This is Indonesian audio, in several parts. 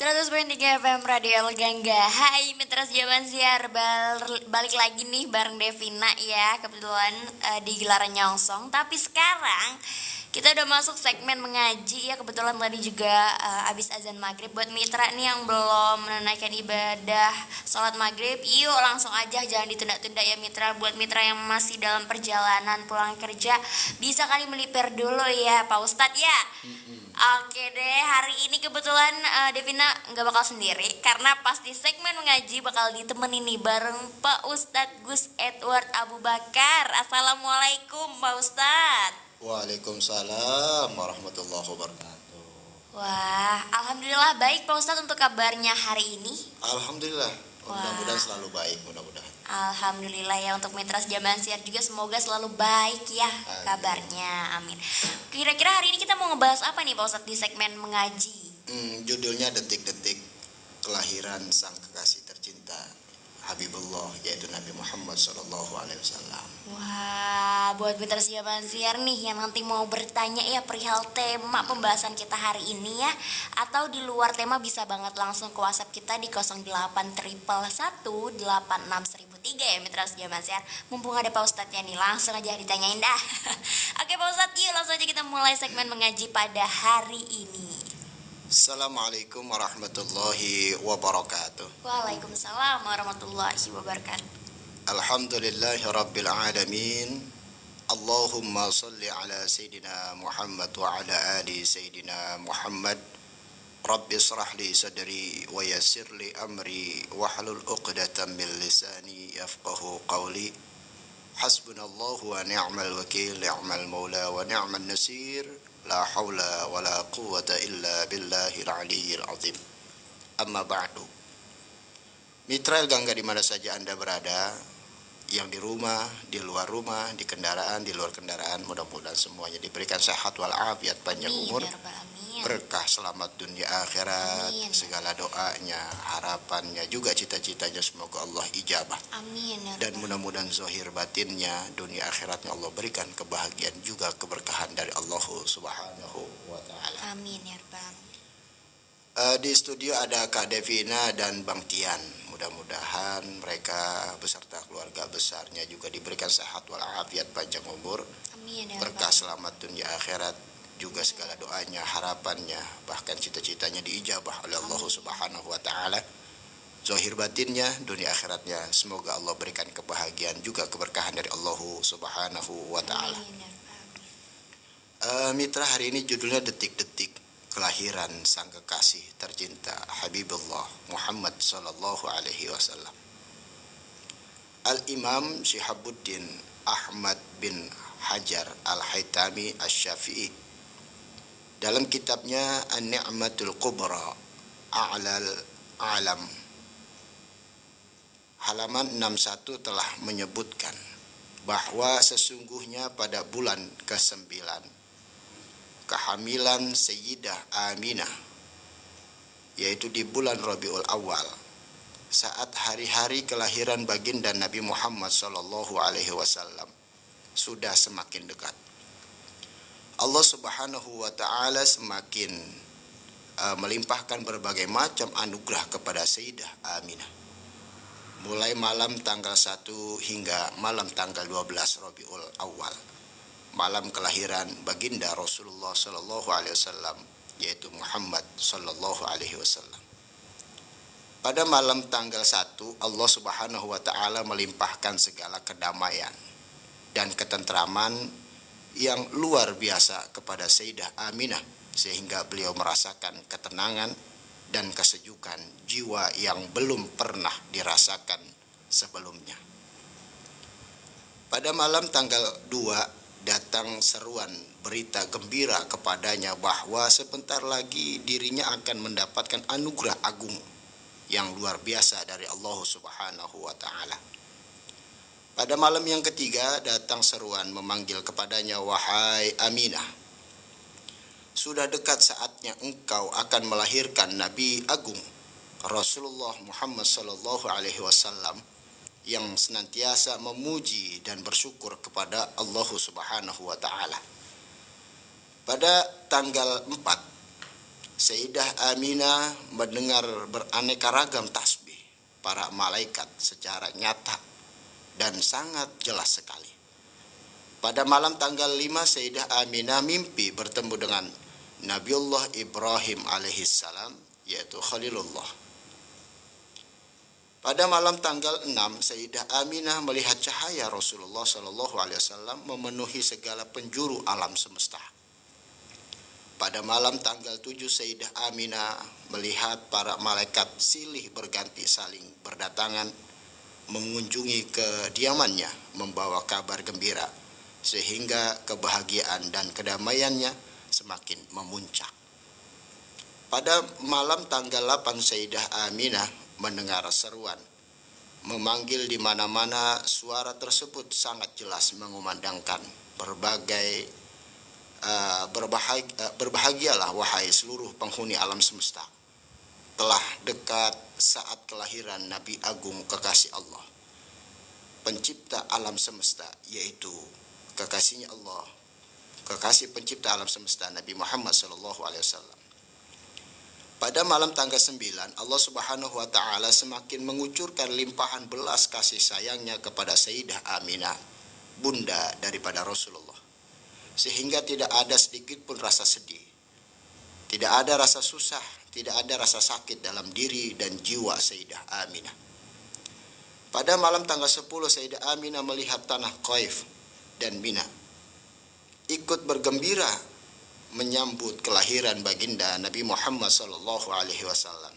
100.3 FM Radio Gangga. Hai mitra zaman siar, balik lagi nih bareng Devina ya. Kebetulan di gelaran nyongsong. Tapi sekarang kita udah masuk segmen mengaji ya. Kebetulan tadi juga abis azan maghrib. Buat mitra nih yang belum menunaikan ibadah sholat maghrib, yuk langsung aja, jangan ditunda-tunda ya mitra. Buat mitra yang masih dalam perjalanan pulang kerja, bisa kali melipir dulu ya Pak Ustadz ya. Oke deh, hari ini kebetulan Devina nggak bakal sendiri karena pas di segmen mengaji bakal ditemenin nih bareng Pak Ustadz Gus Edward Abu Bakar. Assalamualaikum Pak Ustadz. Waalaikumsalam warahmatullahi wabarakatuh. Wah, alhamdulillah baik Pak Ustadz. Untuk kabarnya hari ini? Alhamdulillah, mudah-mudahan selalu baik, mudah-mudahan. Alhamdulillah ya, untuk mitra zaman siar juga semoga selalu baik ya kabarnya, amin. Kira-kira hari ini kita mau ngebahas apa nih Pak Ustadz di segmen mengaji? Judulnya Detik-detik Kelahiran Sang Kekasih Tercinta Habibullah, yaitu Nabi Muhammad SAW. Wah, buat mitra zaman siar nih yang nanti mau bertanya ya perihal tema pembahasan kita hari ini ya, atau di luar tema bisa banget langsung ke WhatsApp kita di 0811186003 ya mitra zaman siar. Mumpung ada Pak Ustadznya nih, langsung aja ditanyain dah. Oke Pak Ustadz, yuk langsung aja kita mulai segmen mengaji pada hari ini. Assalamualaikum warahmatullahi wabarakatuh. Waalaikumsalam warahmatullahi wabarakatuh. Alhamdulillahi rabbil alamin. Allahumma salli ala Sayyidina Muhammad wa ala ali Sayyidina Muhammad. Rabbi israh li sadri wa yassir li amri wahlul 'uqdatam min lisani yafqahu qawli. Hasbunallahu wa ni'mal wakil, ni'mal maula wa ni'mal nasir. La haula wa la quwwata illa billahil aliyyil azim. Amma ba'du. Mitra El Gangga di mana saja Anda berada, yang di rumah, di luar rumah, di kendaraan, di luar kendaraan, mudah-mudahan semuanya diberikan sehat walafiat, panjang umur, berkah selamat dunia akhirat. Amin. Segala doanya, harapannya, juga cita-citanya semoga Allah ijabah. Amin. Dan mudah-mudahan zahir batinnya, dunia akhiratnya Allah berikan kebahagiaan juga keberkahan dari Allah Subhanahu wa ta'ala. Amin ya Rabbal. Di studio ada Kak Devina dan Bang Tian. Mudah-mudahan mereka beserta keluarga besarnya juga diberikan sehat walafiat, panjang umur, amin ya berkah selamat dunia akhirat, juga segala doanya, harapannya, bahkan cita-citanya diijabah oleh Allah Subhanahu wa ta'ala. Zahir batinnya, dunia akhiratnya, semoga Allah berikan kebahagiaan juga keberkahan dari Allah Subhanahu wa ta'ala. Mitra, hari ini judulnya Detik-detik Kelahiran Sang Kekasih Tercinta Habibullah Muhammad sallallahu alaihi wasallam. Al-Imam Syihabuddin Ahmad bin Hajar Al-Haytami Asy-Syafi'i dalam kitabnya An-Ni'matul Kubra A'lal Alam halaman 61 telah menyebutkan bahwa sesungguhnya pada bulan ke-9 kehamilan Sayyidah Aminah, yaitu di bulan Rabiul Awal, saat hari-hari kelahiran baginda Nabi Muhammad sallallahu alaihi wasallam sudah semakin dekat, Allah Subhanahu wa ta'ala semakin melimpahkan berbagai macam anugerah kepada Sayyidah Aminah. Mulai malam tanggal 1 hingga malam tanggal 12 Rabiul Awal, malam kelahiran baginda Rasulullah sallallahu alaihi wasallam, yaitu Muhammad sallallahu alaihi wasallam. Pada malam tanggal 1, Allah Subhanahu wa ta'ala melimpahkan segala kedamaian dan ketentraman yang luar biasa kepada Sayyidah Aminah, sehingga beliau merasakan ketenangan dan kesejukan jiwa yang belum pernah dirasakan sebelumnya. Pada malam tanggal 2 datang seruan berita gembira kepadanya bahwa sebentar lagi dirinya akan mendapatkan anugerah agung yang luar biasa dari Allah Subhanahu wa ta'ala. Pada malam yang ketiga datang seruan memanggil kepadanya, wahai Aminah, sudah dekat saatnya engkau akan melahirkan Nabi Agung Rasulullah Muhammad sallallahu alaihi wasallam yang senantiasa memuji dan bersyukur kepada Allah Subhanahu wa ta'ala. Pada tanggal 4 Sayyidah Aminah mendengar beraneka ragam tasbih para malaikat secara nyata dan sangat jelas sekali. Pada malam tanggal 5, Sayyidah Aminah mimpi bertemu dengan Nabiullah Ibrahim alaihissalam, yaitu Khalilullah. Pada malam tanggal 6, Sayyidah Aminah melihat cahaya Rasulullah SAW memenuhi segala penjuru alam semesta. Pada malam tanggal 7, Sayyidah Aminah melihat para malaikat silih berganti saling berdatangan mengunjungi kediamannya membawa kabar gembira, sehingga kebahagiaan dan kedamaiannya semakin memuncak. Pada malam tanggal 8, Sayyidah Aminah mendengar seruan memanggil di mana-mana. Suara tersebut sangat jelas mengumandangkan berbahagialah wahai seluruh penghuni alam semesta. Telah dekat saat kelahiran Nabi Agung kekasih Allah, pencipta alam semesta, yaitu kekasihnya Allah, kekasih pencipta alam semesta Nabi Muhammad SAW. Pada malam tanggal 9, Allah Subhanahu wa taala semakin mengucurkan limpahan belas kasih sayangnya kepada Sayyidah Aminah, bunda daripada Rasulullah, sehingga tidak ada sedikit pun rasa sedih, tidak ada rasa susah, tidak ada rasa sakit dalam diri dan jiwa Sayyidah Aminah. Pada malam tanggal 10, Sayyidah Aminah melihat tanah Qaif dan Mina ikut bergembira menyambut kelahiran baginda Nabi Muhammad SAW.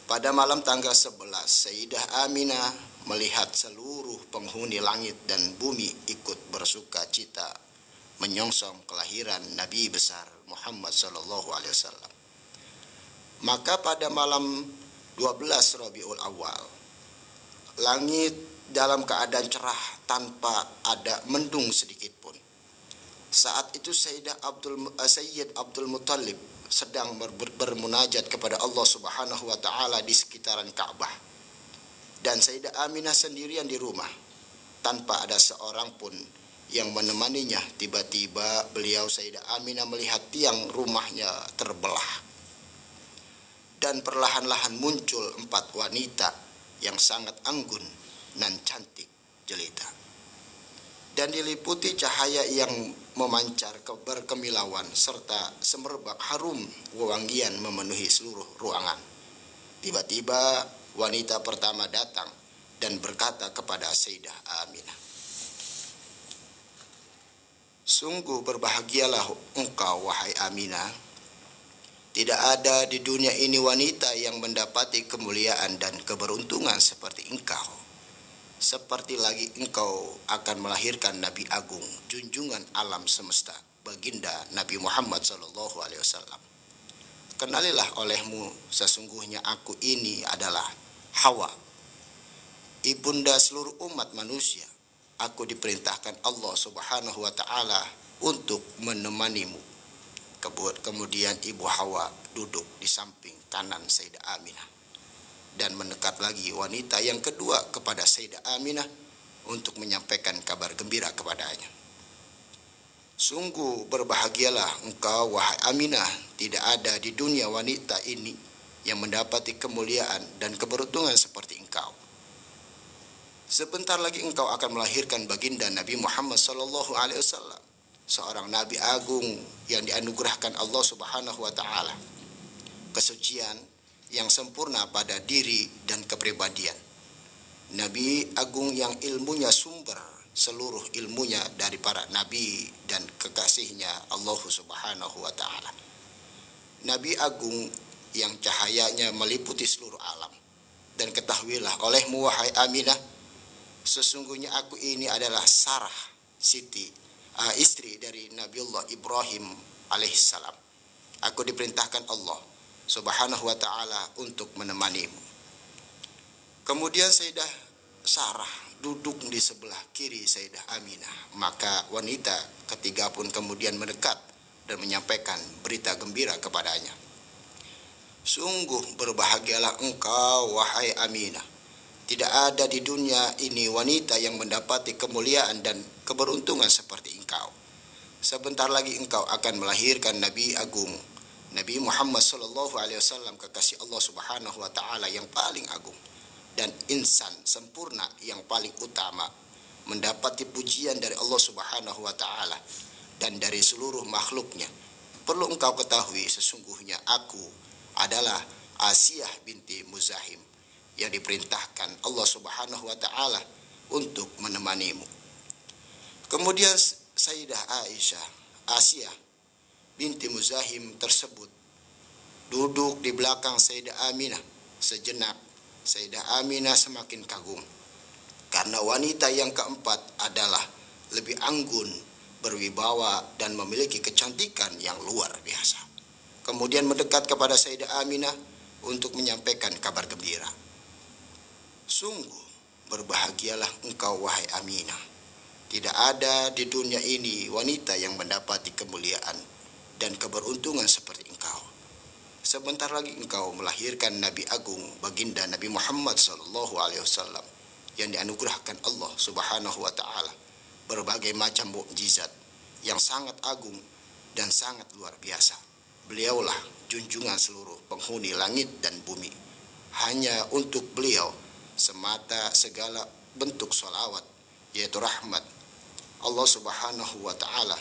Pada malam tanggal 11, Sayyidah Aminah melihat seluruh penghuni langit dan bumi ikut bersuka cita menyongsong kelahiran Nabi besar Muhammad SAW. Maka pada malam 12 Rabiul Awal, langit dalam keadaan cerah tanpa ada mendung sedikit pun. Saat itu Sayyid Abdul Muttalib sedang bermunajat kepada Allah Subhanahu wa taala di sekitaran Ka'bah, dan Sayyidah Aminah sendirian di rumah tanpa ada seorang pun yang menemaninya. Tiba-tiba beliau Sayyidah Aminah melihat tiang rumahnya terbelah, dan perlahan-lahan muncul 4 wanita yang sangat anggun dan cantik jelita, dan diliputi cahaya yang memancar berkemilauan serta semerbak harum wewangian memenuhi seluruh ruangan. Tiba-tiba wanita pertama datang dan berkata kepada Sayyidah Aminah, "Sungguh berbahagialah engkau wahai Aminah. Tidak ada di dunia ini wanita yang mendapati kemuliaan dan keberuntungan seperti engkau. Seperti lagi engkau akan melahirkan Nabi Agung, junjungan alam semesta, baginda Nabi Muhammad SAW. Kenalilah olehmu, sesungguhnya aku ini adalah Hawa, ibunda seluruh umat manusia. Aku diperintahkan Allah Subhanahu wa taala untuk menemanimu." Kemudian Ibu Hawa duduk di samping kanan Sayyidah Aminah dan mendekat lagi wanita yang kedua kepada Sayyidah Aminah untuk menyampaikan kabar gembira kepadanya. "Sungguh berbahagialah engkau wahai Aminah, tidak ada di dunia wanita ini yang mendapati kemuliaan dan keberuntungan seperti engkau. Sebentar lagi engkau akan melahirkan baginda Nabi Muhammad SAW, seorang Nabi Agung yang dianugerahkan Allah Subhanahu wa taala kesucian yang sempurna pada diri dan kepribadian. Nabi Agung yang ilmunya sumber seluruh ilmunya dari para nabi dan kekasihnya Allah Subhanahu wa taala. Nabi Agung yang cahayanya meliputi seluruh alam. Dan ketahuilah olehmu wahai Aminah, sesungguhnya aku ini adalah Sarah, istri dari Nabiullah Ibrahim alaihissalam. Aku diperintahkan Allah Subhanahu wa taala untuk menemanimu." Kemudian Sayyidah Sarah duduk di sebelah kiri Sayyidah Aminah. Maka wanita ketiga pun kemudian mendekat dan menyampaikan berita gembira kepadanya. "Sungguh berbahagialah engkau wahai Aminah. Tidak ada di dunia ini wanita yang mendapati kemuliaan dan keberuntungan seperti engkau. Sebentar lagi engkau akan melahirkan Nabi Agung, Nabi Muhammad sallallahu alaihi wasallam, kekasih Allah Subhanahu wa taala yang paling agung, dan insan sempurna yang paling utama, mendapati pujian dari Allah Subhanahu wa taala dan dari seluruh makhluknya. Perlu engkau ketahui, sesungguhnya aku adalah Asiyah binti Muzahim yang diperintahkan Allah Subhanahu wa taala untuk menemanimu. Kemudian Sayyidah Asiyah binti Muzahim tersebut duduk di belakang Sayyidah Aminah. Sejenak Sayyidah Aminah semakin kagum, karena wanita yang keempat adalah lebih anggun, berwibawa, dan memiliki kecantikan yang luar biasa. Kemudian mendekat kepada Sayyidah Aminah untuk menyampaikan kabar gembira. Sungguh berbahagialah engkau, wahai Aminah. Tidak ada di dunia ini wanita yang mendapati kemuliaan dan keberuntungan seperti engkau. Sebentar lagi engkau melahirkan Nabi Agung, baginda Nabi Muhammad sallallahu alaihi wasallam, yang dianugerahkan Allah Subhanahu wa taala berbagai macam mukjizat yang sangat agung dan sangat luar biasa. Beliaulah junjungan seluruh penghuni langit dan bumi. Hanya untuk beliau semata segala bentuk sholawat, yaitu rahmat Allah Subhanahu wa taala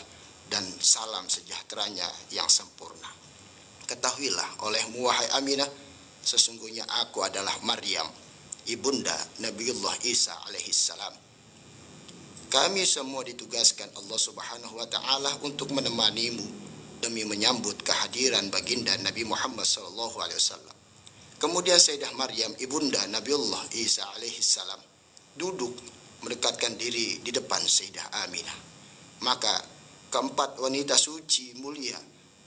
dan salam sejahteranya yang sempurna. Ketahuilah olehmu, wahai Aminah, sesungguhnya aku adalah Maryam, ibunda Nabiullah Isa alaihissalam. Kami semua ditugaskan Allah Subhanahu wa taala untuk menemanimu demi menyambut kehadiran baginda Nabi Muhammad sallallahu alaihi wasallam. Kemudian Sayyidah Maryam, ibunda Nabiullah Isa alaihissalam, duduk mendekatkan diri di depan Sayyidah Aminah. Maka keempat wanita suci mulia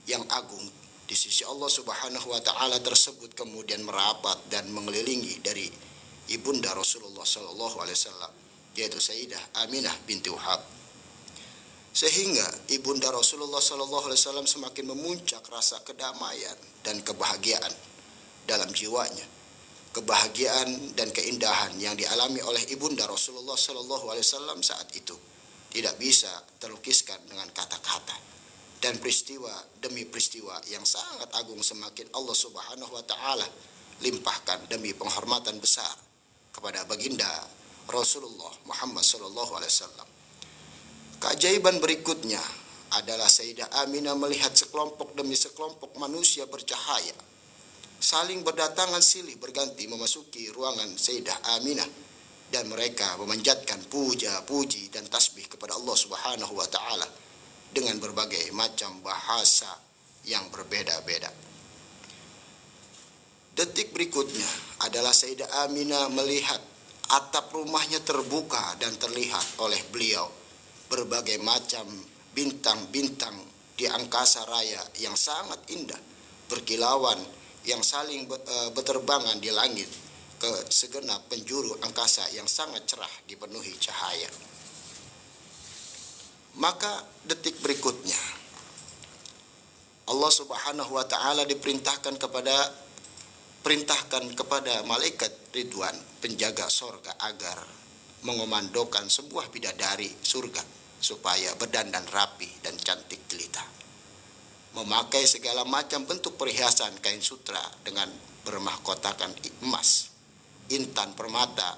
yang agung di sisi Allah Subhanahu wa taala tersebut kemudian merapat dan mengelilingi dari ibunda Rasulullah sallallahu alaihi wasallam, yaitu Sayyidah Aminah binti Wahab. Sehingga ibunda Rasulullah sallallahu alaihi wasallam semakin memuncak rasa kedamaian dan kebahagiaan dalam jiwanya. Kebahagiaan dan keindahan yang dialami oleh ibunda Rasulullah sallallahu alaihi wasallam saat itu tidak bisa terlukiskan dengan kata-kata. Dan peristiwa demi peristiwa yang sangat agung semakin Allah Subhanahu wa taala limpahkan demi penghormatan besar kepada baginda Rasulullah Muhammad sallallahu alaihi wasallam. Keajaiban berikutnya adalah Sayyidah Aminah melihat sekelompok demi sekelompok manusia bercahaya saling berdatangan silih berganti memasuki ruangan Sayyidah Aminah, dan mereka memanjatkan puja, puji, dan tasbih kepada Allah Subhanahu wa taala dengan berbagai macam bahasa yang berbeda-beda. Detik berikutnya adalah Sayyidah Aminah melihat atap rumahnya terbuka dan terlihat oleh beliau berbagai macam bintang-bintang di angkasa raya yang sangat indah, berkilauan yang saling berterbangan di langit ke segenap penjuru angkasa yang sangat cerah dipenuhi cahaya. Maka detik berikutnya Allah Subhanahu wa taala perintahkan kepada malaikat Ridwan, penjaga sorga, agar mengomandokan sebuah bidadari surga supaya berdandan rapi dan cantik jelita, memakai segala macam bentuk perhiasan kain sutra dengan bermahkotakan emas, intan permata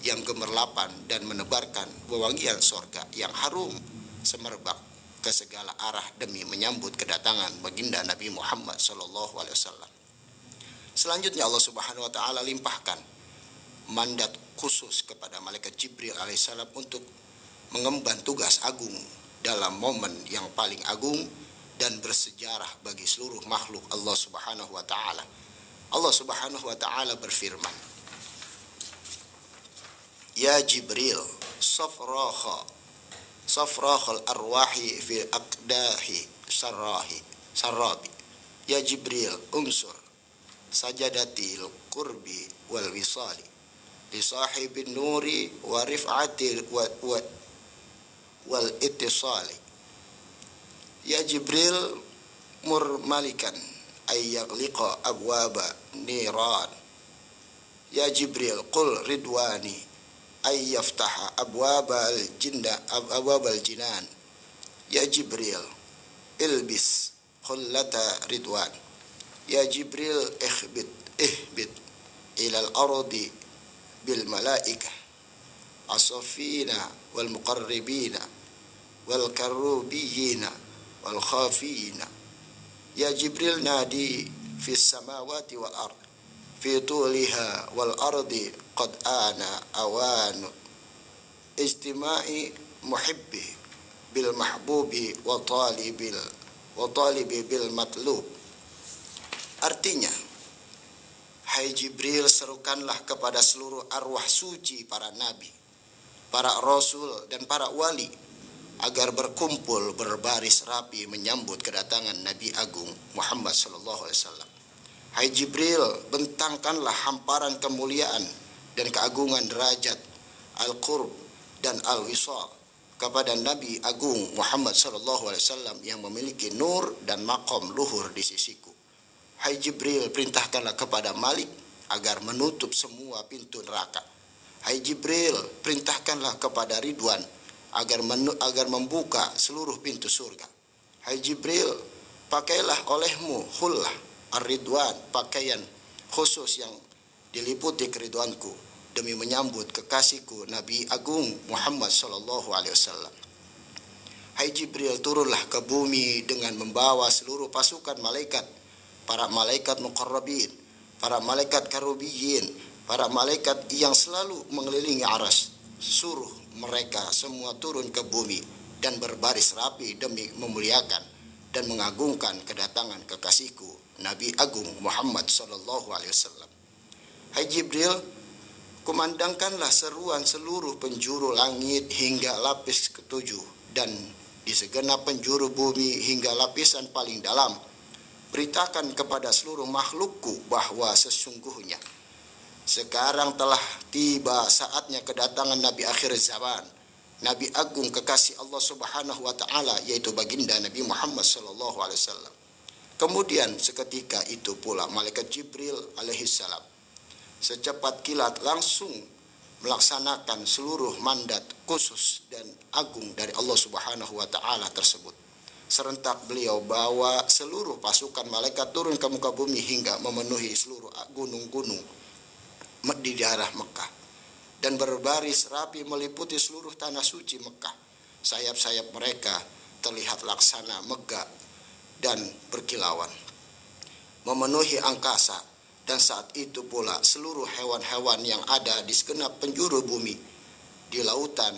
yang gemerlapan, dan menebarkan wewangian sorga yang harum semerbak ke segala arah demi menyambut kedatangan baginda Nabi Muhammad sallallahu alaihi wasallam. Selanjutnya Allah Subhanahu wa taala limpahkan mandat khusus kepada malaikat Jibril alaihissalam untuk mengemban tugas agung dalam momen yang paling agung dan bersejarah bagi seluruh makhluk Allah Subhanahu wa taala. Allah Subhanahu wa taala berfirman, "Ya Jibril, safrahal arwahi fi aqdahi sarrabi. Ya Jibril, unsur sajadatil qurbi wal wisali li sahibin nuri wa rif'atil wal ittisali. Ya Jibril, mur malikan ay yaghliqa abwaba niran. Ya Jibril, qul ridwani ay yaftaha abwabal jinan. Ya Jibril, ilbis khullata ridwan. Ya Jibril ihbit ilal ardi bil malaikah asafina wal muqarribina wal karubiyina wal khafina. Ya Jibril nadi fis samawati wal ard fi tuliha wal ardi qad ana awanu ijtima'i muhibbi bil mahbubi wa talibi bil matlub. Artinya, hai Jibril, serukanlah kepada seluruh arwah suci para nabi, para rasul dan para wali agar berkumpul berbaris rapi menyambut kedatangan Nabi Agung Muhammad sallallahu alaihi wasallam. Hai Jibril, bentangkanlah hamparan kemuliaan dan keagungan derajat al-qurb dan al-wisal kepada Nabi Agung Muhammad sallallahu alaihi wasallam yang memiliki nur dan maqam luhur di sisiku. Hai Jibril, perintahkanlah kepada Malik agar menutup semua pintu neraka. Hai Jibril, perintahkanlah kepada Ridwan agar membuka seluruh pintu surga. Hai Jibril, pakailah olehmu hullah ar-ridwan, pakaian khusus yang diliputi keridwanku demi menyambut kekasihku Nabi Agung Muhammad sallallahu alaihi wasallam. Hai Jibril, turunlah ke bumi dengan membawa seluruh pasukan malaikat, para malaikat muqarrabin, para malaikat karubiyin, para malaikat yang selalu mengelilingi aras. Suruh mereka semua turun ke bumi dan berbaris rapi demi memuliakan dan mengagungkan kedatangan kekasihku Nabi Agung Muhammad sallallahu alaihi wasallam. Hai Jibril, kumandangkanlah seruan seluruh penjuru langit hingga lapis ketujuh dan di segenap penjuru bumi hingga lapisan paling dalam. Beritakan kepada seluruh makhlukku bahwa sesungguhnya sekarang telah tiba saatnya kedatangan Nabi akhir zaman, Nabi Agung kekasih Allah Subhanahu wa taala, yaitu baginda Nabi Muhammad sallallahu alaihi wasallam. Kemudian seketika itu pula malaikat Jibril alaihi salam secepat kilat langsung melaksanakan seluruh mandat khusus dan agung dari Allah Subhanahu wa taala tersebut. Serentak beliau bawa seluruh pasukan malaikat turun ke muka bumi hingga memenuhi seluruh gunung-gunung di daerah Mekah dan berbaris rapi meliputi seluruh tanah suci Mekah. Sayap-sayap mereka terlihat laksana megah dan berkilauan memenuhi angkasa, dan saat itu pula seluruh hewan-hewan yang ada di segenap penjuru bumi, di lautan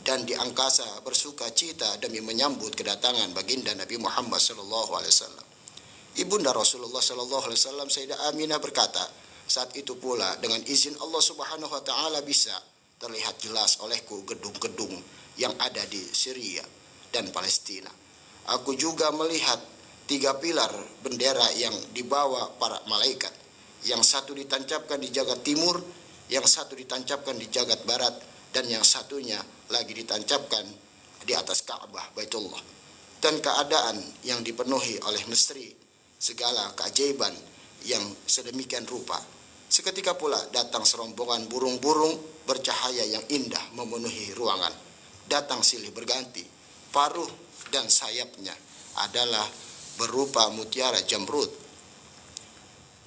dan di angkasa bersuka cita demi menyambut kedatangan baginda Nabi Muhammad sallallahu alaihi wasallam. Ibunda Rasulullah sallallahu alaihi wasallam Sayyidah Aminah berkata, saat itu pula dengan izin Allah Subhanahu wa taala bisa terlihat jelas olehku gedung-gedung yang ada di Syria dan Palestina. Aku juga melihat 3 pilar bendera yang dibawa para malaikat. Yang satu ditancapkan di jagat timur, yang satu ditancapkan di jagat barat, dan yang satunya lagi ditancapkan di atas Ka'bah Baitullah. Dan keadaan yang dipenuhi oleh misteri, segala keajaiban yang sedemikian rupa. Seketika pula datang serombongan burung-burung bercahaya yang indah memenuhi ruangan. Datang silih berganti, paruh dan sayapnya adalah berupa mutiara jamrud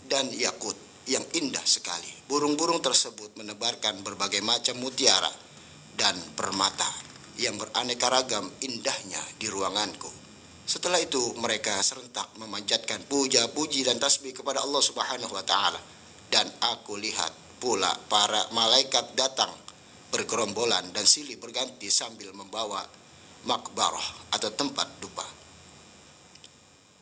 dan yakut yang indah sekali. Burung-burung tersebut menebarkan berbagai macam mutiara dan permata yang beraneka ragam indahnya di ruanganku. Setelah itu mereka serentak memanjatkan puja-puji dan tasbih kepada Allah Subhanahu wa taala, dan aku lihat pula para malaikat datang bergerombolan dan silih berganti sambil membawa makbarah atau tempat dupa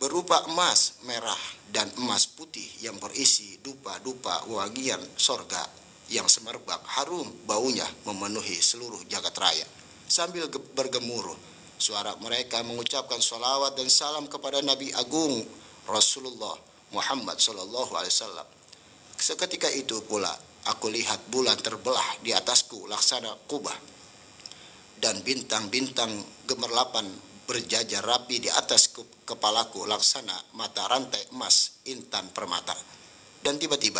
berupa emas merah dan emas putih yang berisi dupa-dupa wangian sorga yang semerbak harum baunya memenuhi seluruh jagat raya. Sambil bergemuruh, suara mereka mengucapkan salawat dan salam kepada Nabi Agung Rasulullah Muhammad sallallahu alaihi wasallam. Seketika itu pula aku lihat bulan terbelah di atasku laksana kubah, dan bintang-bintang gemerlapan berjajar rapi di atas kepalaku laksana mata rantai emas intan permata. Dan tiba-tiba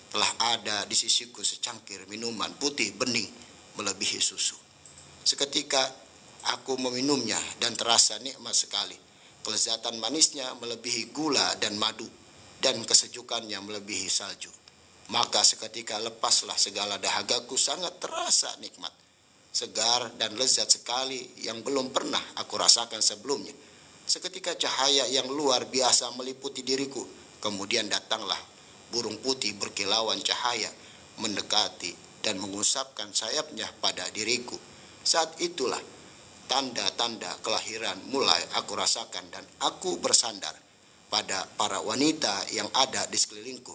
telah ada di sisiku secangkir minuman putih bening melebihi susu. Seketika aku meminumnya dan terasa nikmat sekali. kelezatan manisnya melebihi gula dan madu, dan kesejukannya melebihi salju. Maka seketika lepaslah segala dahagaku, sangat terasa nikmat, segar dan lezat sekali yang belum pernah aku rasakan sebelumnya. Seketika cahaya yang luar biasa meliputi diriku, kemudian datanglah burung putih berkilauan cahaya mendekati dan mengusapkan sayapnya pada diriku. Saat itulah tanda-tanda kelahiran mulai aku rasakan, dan aku bersandar pada para wanita yang ada di sekelilingku.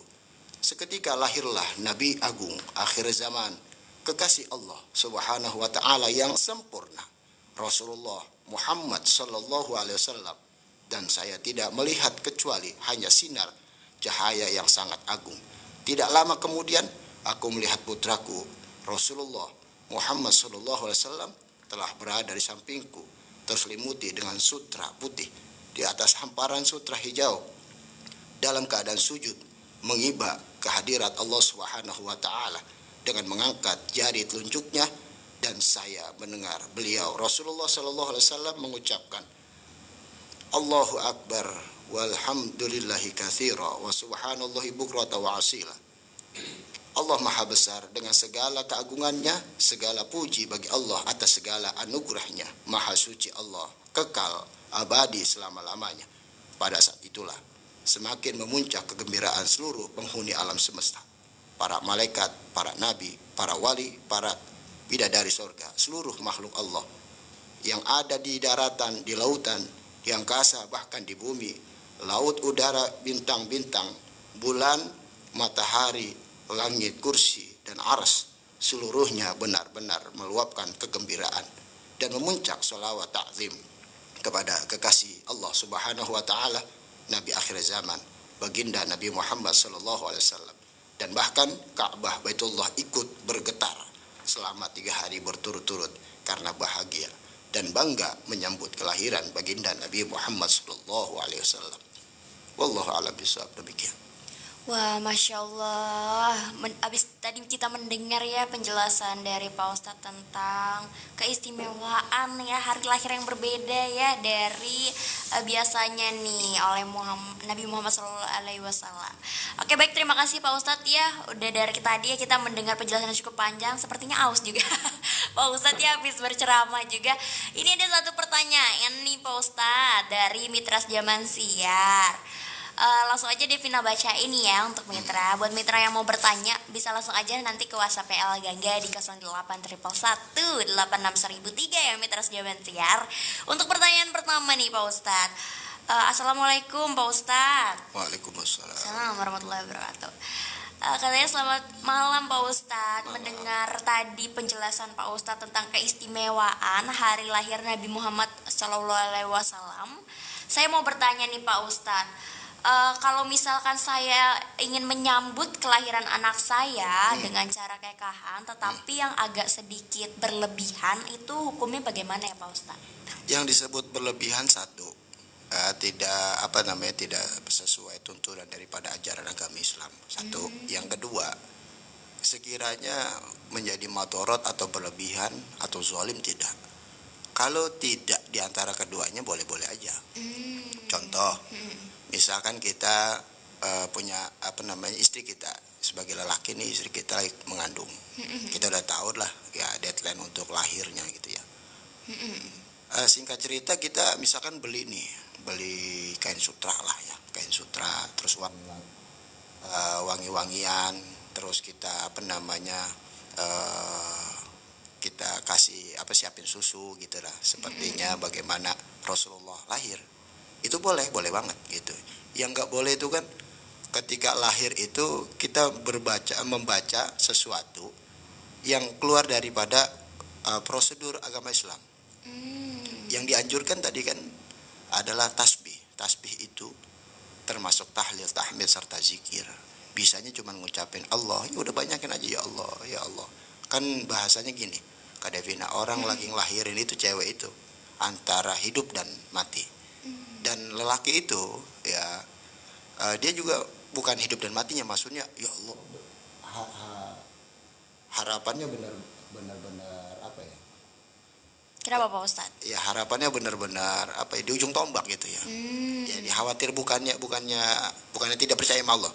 Seketika lahirlah Nabi Agung akhir zaman, kekasih Allah Subhanahu wa taala yang sempurna, Rasulullah Muhammad sallallahu alaihi wasallam, dan saya tidak melihat kecuali hanya sinar cahaya yang sangat agung. Tidak lama kemudian aku melihat putraku Rasulullah Muhammad sallallahu alaihi wasallam telah berada di sampingku, terselimuti dengan sutra putih. Di atas hamparan sutra hijau, dalam keadaan sujud, mengiba kehadirat Allah Subhanahu wa taala dengan mengangkat jari telunjuknya, dan saya mendengar beliau Rasulullah sallallahu alaihi wasallam mengucapkan, Allahu akbar walhamdulillahi katsira wa subhanallahi bukrata wa asila. Allah maha besar dengan segala keagungannya, segala puji bagi Allah atas segala anugerahnya. Maha suci Allah, kekal, abadi selama-lamanya. Pada saat itulah semakin memuncak kegembiraan seluruh penghuni alam semesta. Para malaikat, para nabi, para wali, para bidadari sorga, seluruh makhluk Allah yang ada di daratan, di lautan, di angkasa, bahkan di bumi, laut, udara, bintang-bintang, bulan, matahari, langit, kursi, dan arsy, seluruhnya benar-benar meluapkan kegembiraan dan memuncak sholawat ta'zim kepada kekasih Allah Subhanahu wa taala, Nabi akhir zaman, baginda Nabi Muhammad sallallahu alaihi wasallam. Dan bahkan Ka'bah Baitullah ikut bergetar selama 3 hari berturut-turut karena bahagia dan bangga menyambut kelahiran baginda Nabi Muhammad sallallahu alaihi wasallam. Wallahu a'lam bishawab. Demikian. Wah, Masya Allah. Abis tadi kita mendengar ya penjelasan dari Pak Ustadz tentang keistimewaan ya hari lahir yang berbeda ya dari biasanya nih oleh Nabi Muhammad SAW. Oke, baik, terima kasih Pak Ustadz ya. Udah dari tadi ya kita mendengar penjelasan yang cukup panjang. Sepertinya aus juga Pak Ustadz ya habis berceramah juga. Ini ada satu pertanyaan nih Pak Ustadz dari Mitras Zaman Siar. Langsung aja Devina baca ini ya untuk mitra. Buat mitra yang mau bertanya bisa langsung aja nanti ke WhatsApp PL Gangga di 08 111 861 3 ya mitra Jaman Siar. Untuk pertanyaan pertama nih Pak Ustadz. Assalamualaikum Pak Ustadz. Waalaikumsalam. Assalamualaikum warahmatullahi wabarakatuh. Katanya selamat malam Pak Ustadz. Mendengar tadi penjelasan Pak Ustadz tentang keistimewaan hari lahir Nabi Muhammad SAW, saya mau bertanya nih Pak Ustadz. Kalau misalkan saya ingin menyambut kelahiran anak saya dengan cara kekahan, tetapi yang agak sedikit berlebihan, itu hukumnya bagaimana ya Pak Ustadz? Yang disebut berlebihan satu, tidak sesuai tuntunan daripada ajaran agama Islam. Satu. Yang kedua, sekiranya menjadi madorot atau berlebihan atau zalim, tidak. Kalau tidak di antara keduanya boleh-boleh aja. Contoh, misalkan kita punya istri kita sebagai lelaki nih, istri kita mengandung, kita udah tahu lah ya deadline untuk lahirnya gitu ya. Singkat cerita kita misalkan beli kain sutra lah ya, kain sutra, terus wangi-wangian, terus kita kita kasih siapin susu gitu lah, sepertinya bagaimana Rasulullah lahir. Itu boleh banget gitu. Yang nggak boleh itu kan ketika lahir itu kita membaca sesuatu yang keluar daripada prosedur agama Islam. Yang dianjurkan tadi kan adalah tasbih. Tasbih itu termasuk tahlil, tahmid serta zikir. Bisanya cuma ngucapin Allah, ya udah banyakin aja ya Allah, ya Allah. Kan bahasanya gini, Kak Devina, orang lagi ngelahirin itu cewek itu antara hidup dan mati. Dan lelaki itu ya dia juga bukan hidup dan matinya, maksudnya ya Allah harapannya benar-benar Kenapa Pak Ustadz? Ya harapannya benar-benar apa ya, di ujung tombak gitu ya. Jadi khawatir bukannya tidak percaya sama Allah.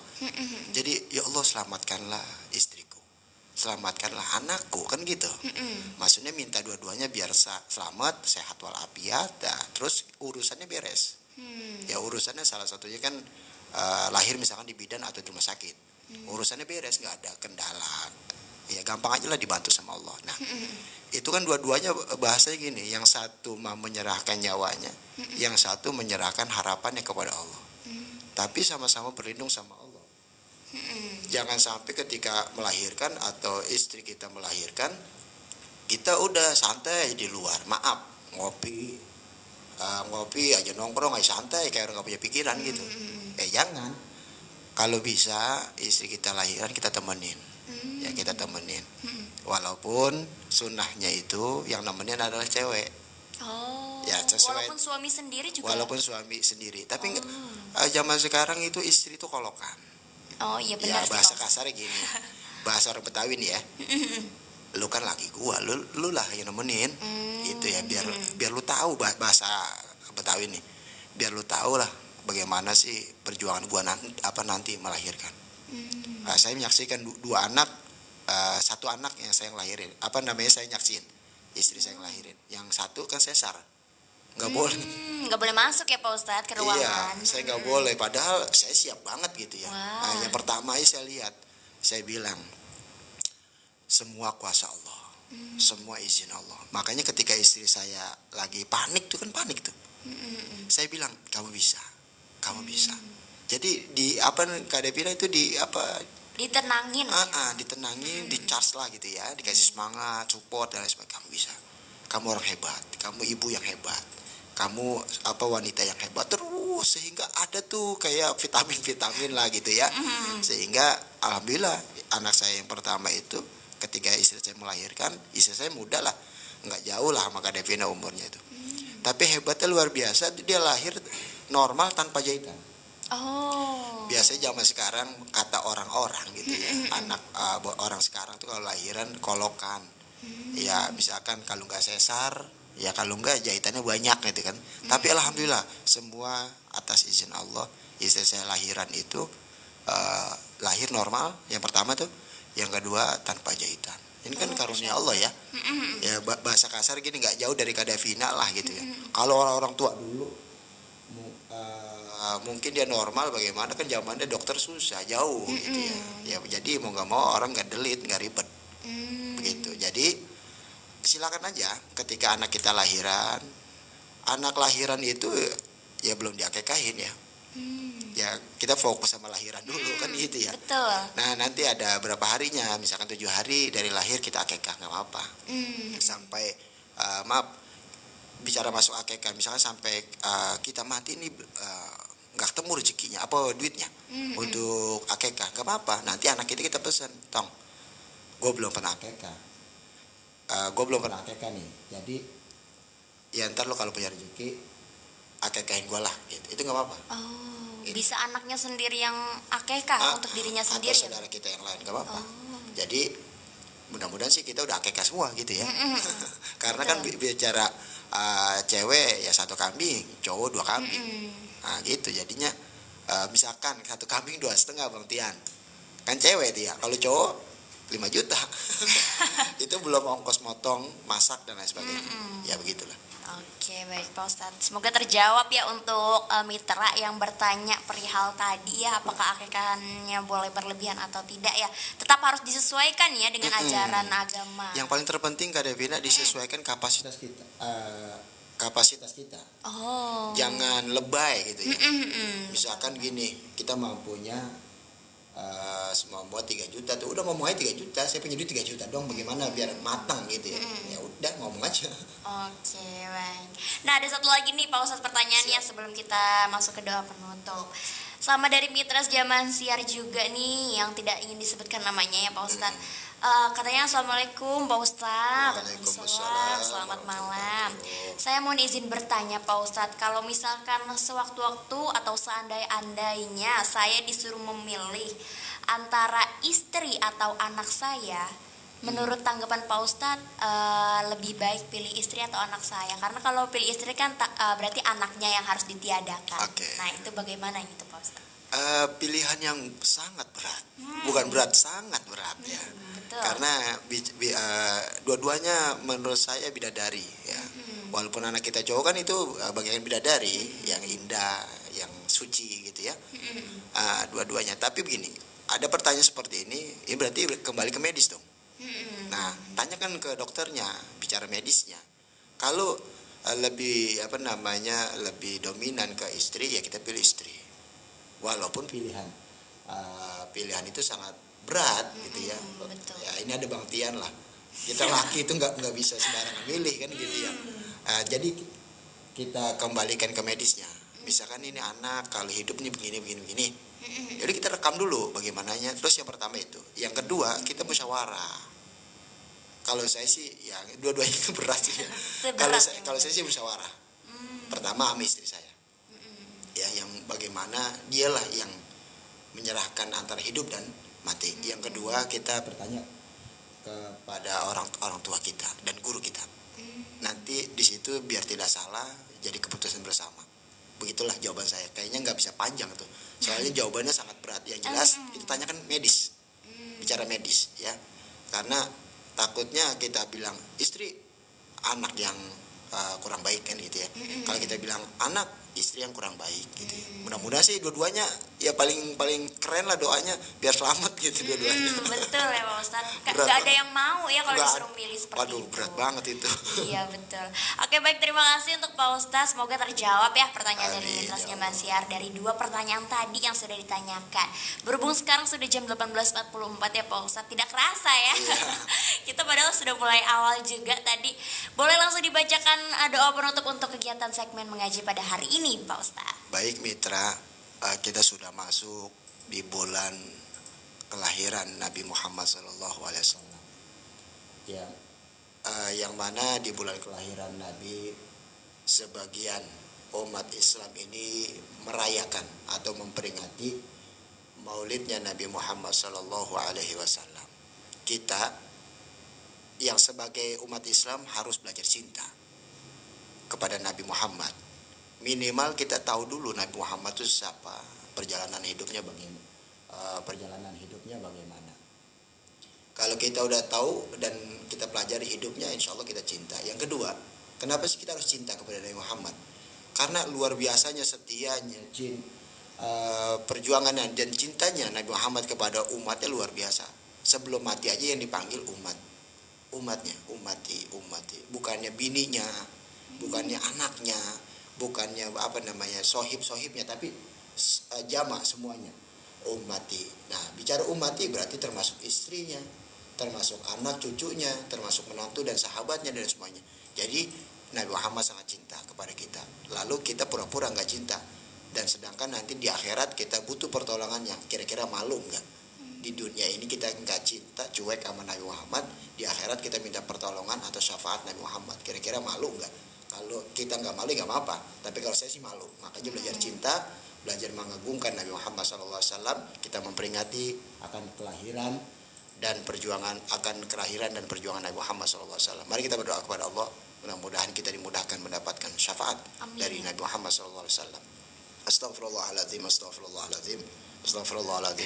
Jadi ya Allah selamatkanlah istriku, selamatkanlah anakku, kan gitu. Maksudnya minta dua-duanya biar selamat, sehat walafiat, terus urusannya beres. Ya urusannya salah satunya kan lahir misalkan di bidan atau di rumah sakit. Urusannya beres, nggak ada kendala. Ya gampang aja lah dibantu sama Allah. Nah, itu kan dua-duanya bahasanya gini, yang satu mau menyerahkan nyawanya, yang satu menyerahkan harapannya kepada Allah. Tapi sama-sama berlindung sama Allah. Jangan sampai ketika melahirkan atau istri kita melahirkan, kita udah santai di luar, maaf, ngopi aja, nongkrong aja santai kayak orang gak punya pikiran gitu. Jangan. Kalau bisa istri kita lahiran kita temenin. Ya kita temenin. Walaupun sunnahnya itu yang nemenin adalah cewek. Ya sesuai. Walaupun suami sendiri juga. Walaupun suami sendiri. Tapi zaman sekarang itu istri itu kolokan. Oh iya benar. Ya bahasa kasarnya gini. Bahasa orang Betawi nih ya. Lu kan laki gua, lu lah yang nemenin. Gitu ya, biar lu tahu bahasa Betawi nih. Biar lu tahu lah bagaimana sih perjuangan gua nanti melahirkan. Saya menyaksikan dua anak, satu anak yang saya lahirin, saya nyaksiin istri saya lahirin, yang satu kan sesar, nggak boleh masuk ya Pak Ustadz ke ruangan. Iya, saya nggak boleh, padahal saya siap banget gitu ya. Wow. Yang pertama saya lihat, saya bilang semua kuasa Allah, semua izin Allah. Makanya ketika istri saya lagi panik tuh, saya bilang kamu bisa. Jadi Kak Devina itu Ditenangin. Ditenangin, di-charge lah gitu ya, dikasih semangat, support dan lain sebagainya. Kamu bisa. Kamu orang hebat, kamu ibu yang hebat. Kamu wanita yang hebat terus, sehingga ada tuh kayak vitamin lah gitu ya. Sehingga alhamdulillah anak saya yang pertama itu ketika istri saya melahirkan, istri saya muda lah, nggak jauh lah sama Kak Devina umurnya itu. Tapi hebatnya luar biasa, dia lahir normal tanpa jahitan. Biasanya zaman sekarang kata orang-orang gitu ya, orang sekarang tuh kalau lahiran kolokan. Ya misalkan kalau nggak sesar, ya kalau nggak jahitannya banyak gitu kan. Tapi alhamdulillah semua atas izin Allah, istri saya lahiran itu lahir normal, yang pertama tuh, yang kedua tanpa jahitan. Ini kan karunia Allah ya. Ya bahasa kasar gini, nggak jauh dari Kak Devina lah gitu ya. Kalau orang-orang tua dulu mungkin dia normal, bagaimana kan zamannya dokter susah jauh gitu ya. Jadi mau nggak mau orang nggak delit, nggak ribet begitu. Jadi silakan aja ketika anak kita lahiran, anak lahiran itu ya belum diakekahin ya. Ya kita fokus sama lahiran dulu kan gitu ya. Betul. Nah nanti ada berapa harinya, misalkan 7 hari dari lahir kita akekah, nggak apa-apa. Sampai bicara masuk akekah, misalkan sampai kita mati nih, nggak ketemu rezekinya duitnya untuk akekah, nggak apa-apa. Nanti anak kita pesan, tong, gue belum pernah akekah, nih, jadi ya ntar lo kalau punya rezeki akekahin gue lah gitu. Itu nggak apa-apa. Gitu. Bisa anaknya sendiri yang akekah untuk dirinya sendiri atau saudara kita yang lain, nggak apa-apa. Jadi mudah-mudahan sih kita udah akekah semua gitu ya. Karena kan bicara cewek ya 1 kambing, cowok 2 kambing. Nah gitu jadinya, misalkan 1 kambing 2,5 Bang Tian, kan cewek dia. Kalau cowok 5 juta. Itu belum ongkos motong, masak dan lain sebagainya. Ya begitulah. Oke, baik Pak Ustadz. Semoga terjawab ya untuk mitra yang bertanya perihal tadi ya, apakah akekahnya boleh berlebihan atau tidak ya. Tetap harus disesuaikan ya dengan ajaran agama. Yang paling terpenting Kak Devina, disesuaikan kapasitas kita. Jangan lebay gitu ya. Misalkan gini, kita mampunya semua buat 3 juta tuh, udah ngomong aja 3 juta, saya punya duit 3 juta dong, bagaimana biar matang gitu ya. Ya udah ngomong aja. Oke, baik. Nah, ada satu lagi nih Pak Ustadz pertanyaannya sebelum kita masuk ke doa penutup. Sama dari mitra zaman siar juga nih yang tidak ingin disebutkan namanya ya Pak Ustadz. Katanya assalamualaikum Pak Ustadz. Waalaikumsalam. Selamat malam. Saya mohon izin bertanya Pak Ustadz, kalau misalkan sewaktu-waktu atau seandai-andainya saya disuruh memilih antara istri atau anak saya, Menurut tanggapan Pak Ustadz, lebih baik pilih istri atau anak saya? Karena kalau pilih istri kan berarti anaknya yang harus ditiadakan. Oke. Nah itu bagaimana itu Pak Ustadz? Pilihan yang sangat berat, bukan berat, sangat berat ya. Betul. Karena dua-duanya menurut saya bidadari ya. Walaupun anak kita cowok kan itu bagian bidadari yang indah, yang suci gitu ya. Dua-duanya. Tapi begini, ada pertanyaan seperti ini berarti kembali ke medis dong. Nah, tanyakan ke dokternya, bicara medisnya. Kalau lebih lebih dominan ke istri, ya kita pilih istri. Walaupun pilihan itu sangat berat gitu ya. Betul. Ya ini ada Bang Tian lah. Kita laki itu nggak bisa sembarangan milih kan gitu ya. Jadi kita kembalikan ke medisnya. Misalkan ini anak kalau hidup nih begini. Jadi kita rekam dulu bagaimananya. Terus yang pertama itu. Yang kedua kita musyawarah. Kalau saya sih ya dua-duanya berat sih ya. Kalau saya sih musyawarah. Pertama sama istri saya. Ya yang bagaimana dialah yang menyerahkan antara hidup dan mati. Yang kedua kita bertanya kepada orang tua kita dan guru kita. Nanti di situ biar tidak salah jadi keputusan bersama. Begitulah jawaban saya. Kayaknya nggak bisa panjang tuh. Soalnya jawabannya sangat berat. Yang jelas kita tanyakan medis. Bicara medis ya. Karena takutnya kita bilang istri anak yang kurang baik kan gitu ya. Kalau kita bilang anak istri yang kurang baik gitu ya. Mudah-mudahan sih dua-duanya ya paling keren lah doanya biar selamat gitu dua-duanya. Betul ya Pak Ustadz. Berat Gak ada banget. yang mau ya kalau disuruh milih seperti Waduh, itu. berat banget itu. Iya betul. Oke baik, terima kasih untuk Pak Ustadz. Semoga terjawab ya pertanyaan dari Amin, Mitrasnya ya Allah. Basiar dari 2 pertanyaan tadi yang sudah ditanyakan. Berhubung sekarang sudah jam 18.44 ya Pak Ustadz, tidak kerasa ya. Kita padahal sudah mulai awal juga tadi. Boleh langsung dibacakan doa penutup untuk kegiatan segmen mengaji pada hari ini Pak Ustadz. Baik mitra, kita sudah masuk di bulan kelahiran Nabi Muhammad SAW. Ya, yang mana di bulan kelahiran Nabi sebagian umat Islam ini merayakan atau memperingati maulidnya Nabi Muhammad SAW. Kita yang sebagai umat Islam harus belajar cinta kepada Nabi Muhammad. Minimal kita tahu dulu Nabi Muhammad itu siapa, perjalanan hidupnya bagaimana. Kalau kita udah tahu dan kita pelajari hidupnya, insya Allah kita cinta. Yang kedua, kenapa sih kita harus cinta kepada Nabi Muhammad? Karena luar biasanya setianya, perjuangannya dan cintanya Nabi Muhammad kepada umatnya luar biasa. Sebelum mati aja yang dipanggil umatnya, umati. Bukannya bininya, bukannya anaknya, bukannya sohibnya, tapi jamak semuanya, ummati. Nah, bicara ummati berarti termasuk istrinya, termasuk anak cucunya, termasuk menantu dan sahabatnya dan semuanya. Jadi Nabi Muhammad sangat cinta kepada kita. Lalu kita pura-pura nggak cinta, dan sedangkan nanti di akhirat kita butuh pertolongannya. Kira-kira malu nggak? Di dunia ini kita nggak cinta, cuek sama Nabi Muhammad, di akhirat kita minta pertolongan atau syafaat Nabi Muhammad. Kira-kira malu nggak? Kalau kita nggak malu nggak apa-apa, tapi kalau saya sih malu. Makanya belajar cinta, belajar mengagungkan Nabi Muhammad SAW. Kita memperingati akan kelahiran dan perjuangan Nabi Muhammad SAW. Mari kita berdoa kepada Allah, mudah-mudahan kita dimudahkan mendapatkan syafaat dari Nabi Muhammad SAW. Astaghfirullahaladzim.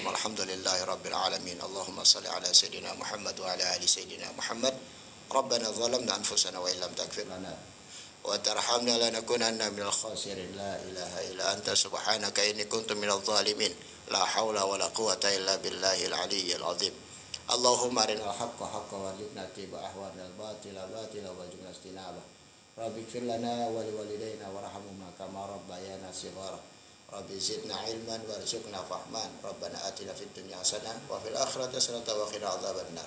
Alhamdulillahi Rabbil Alamin. Allahumma salli ala Sayyidina Muhammad wa ala ali Sayyidina Muhammad. Rabbana zalamna anfusana wa illam taghfir lana wa tarhamna lanakunanna minal khasirin. La ilaha illa anta subhanaka inni kuntu minadh dhalimin. La haula wa la quwwata illa billahil aliyyil azim. Allahumma arinal haqqa haqqan warzuqna ittiba'ah wa arinal batila batila warzuqna ijtinabah. Rabbi ighfir lana wa liwalidayna warhamhuma kama rabbayana shighara. Rabbi zidna ilman warzuqna fahman. Rabbana atina fid dunya hasanah wa fil akhirati hasanah wa qina adzabannar.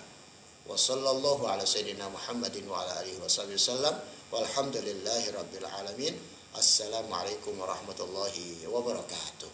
Wa sallallahu ala sayyidina Muhammadin wa ala alihi wasallam. Walhamdulillahi rabbil alamin. Assalamualaikum warahmatullahi wabarakatuh.